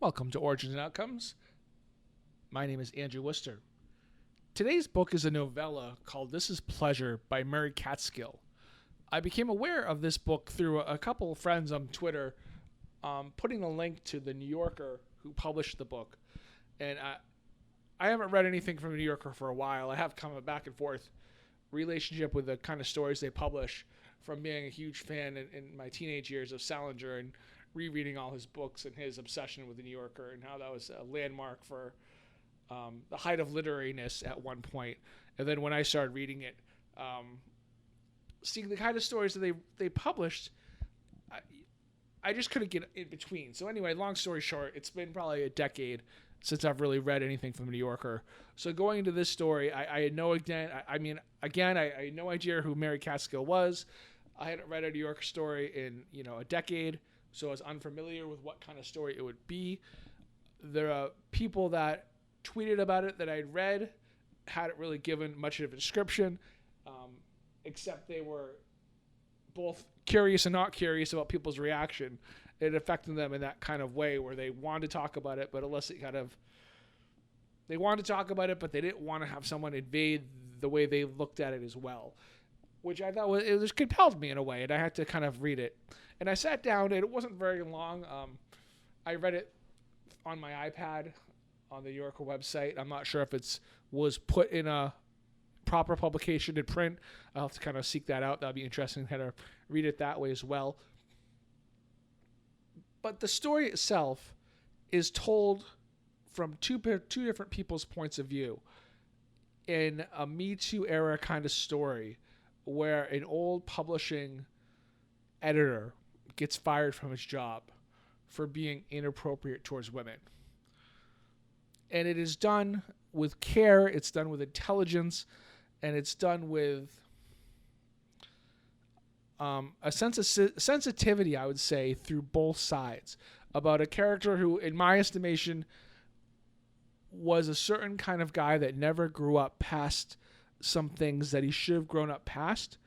Welcome to Origins and Outcomes. My name is Andrew Worcester. Today's book is a novella called This Is Pleasure by Mary Gaitskill. I became aware of this book through a couple of friends on Twitter putting a link to the New Yorker who published the book. And I haven't read anything from the New Yorker for a while. I have come a back and forth relationship with the kind of stories they publish from being a huge fan in my teenage years of Salinger and rereading all his books and his obsession with the New Yorker and how that was a landmark for the height of literariness at one point. And then when I started reading it, seeing the kind of stories that they published, I just couldn't get in between. So anyway, long story short, it's been probably a decade since I've really read anything from the New Yorker. So going into this story, I had no I had no idea who Mary Gaitskill was. I hadn't read a New Yorker story in a decade, so I was unfamiliar with what kind of story it would be. There are people that tweeted about it that I'd read, hadn't really given much of a description, except they were both curious and not curious about people's reaction. It affected them in that kind of way where they wanted to talk about it, but they wanted to talk about it, but they didn't want to have someone invade the way they looked at it as well, which I thought it was compelled me in a way, and I had to kind of read it. And I sat down, and it wasn't very long. I read it on my iPad on the New Yorker website. I'm not sure if it was put in a proper publication in print. I'll have to kind of seek that out. That'd be interesting to kind of read it that way as well. But the story itself is told from two different people's points of view in a Me Too era kind of story where an old publishing editor gets fired from his job for being inappropriate towards women. And it is done with care, it's done with intelligence, and it's done with a sense of sensitivity, I would say, through both sides, about a character who, in my estimation, was a certain kind of guy that never grew up past some things that he should have grown up past,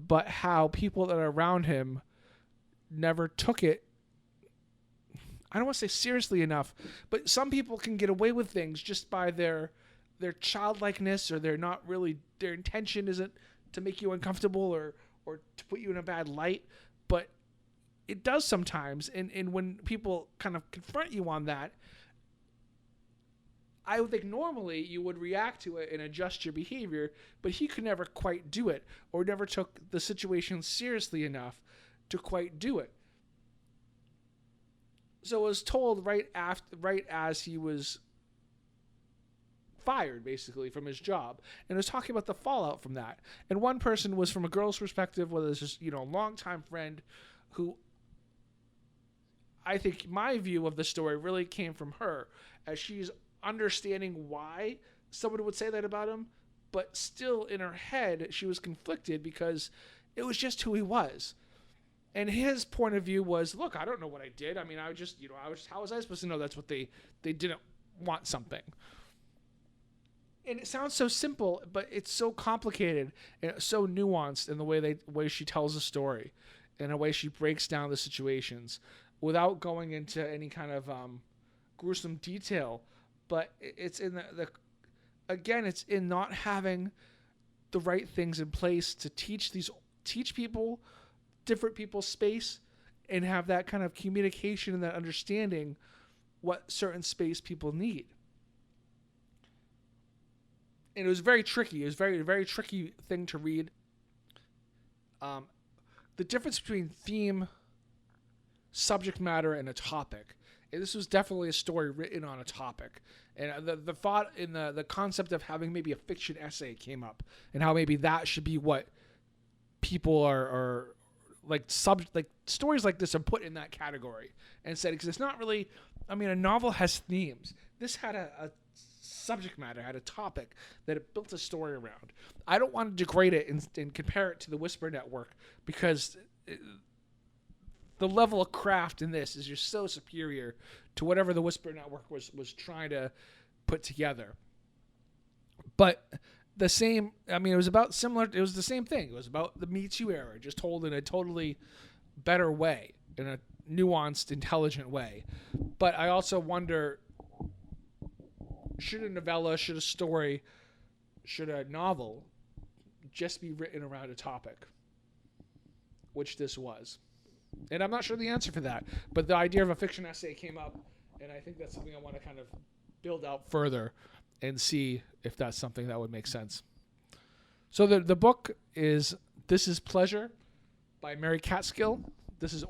but how people that are around him never took it, I don't want to say seriously enough, but some people can get away with things just by their childlikeness, or their intention isn't to make you uncomfortable or to put you in a bad light, but it does sometimes. And when people kind of confront you on that, I would think normally you would react to it and adjust your behavior, but he could never quite do it, or never took the situation seriously enough to quite do it. So it was told right as he was fired, basically, from his job, and it was talking about the fallout from that. And one person was from a girl's perspective, whether it's just a longtime friend, who I think my view of the story really came from her, as she's understanding why someone would say that about him, but still in her head she was conflicted because it was just who he was. And his point of view was, look, I don't know what I did. I mean, how was I supposed to know that's what they didn't want something? And it sounds so simple, but it's so complicated and it's so nuanced in the way she tells the story, and the way she breaks down the situations without going into any kind of gruesome detail. But it's in it's in not having the right things in place to teach people, different people, space, and have that kind of communication and that understanding what certain space people need. And it was very tricky. It was very, very tricky thing to read. The difference between theme, subject matter, and a topic. And this was definitely a story written on a topic. And the thought in the concept of having maybe a fiction essay came up, and how maybe that should be what people are like stories like this are put in that category, and said, because it's not really, a novel has themes. This had a subject matter, had a topic that it built a story around. I don't want to degrade it and compare it to the Whisper Network, because the level of craft in this is just so superior to whatever the Whisper Network was trying to put together. But the same, it was about similar, it was the same thing. It was about the Me Too era, just told in a totally better way, in a nuanced, intelligent way. But I also wonder, should a novella, should a story, should a novel just be written around a topic, which this was? And I'm not sure the answer for that, but the idea of a fiction essay came up, and I think that's something I want to kind of build out further and see if that's something that would make sense. So the book is This is Pleasure by Mary Gaitskill. This is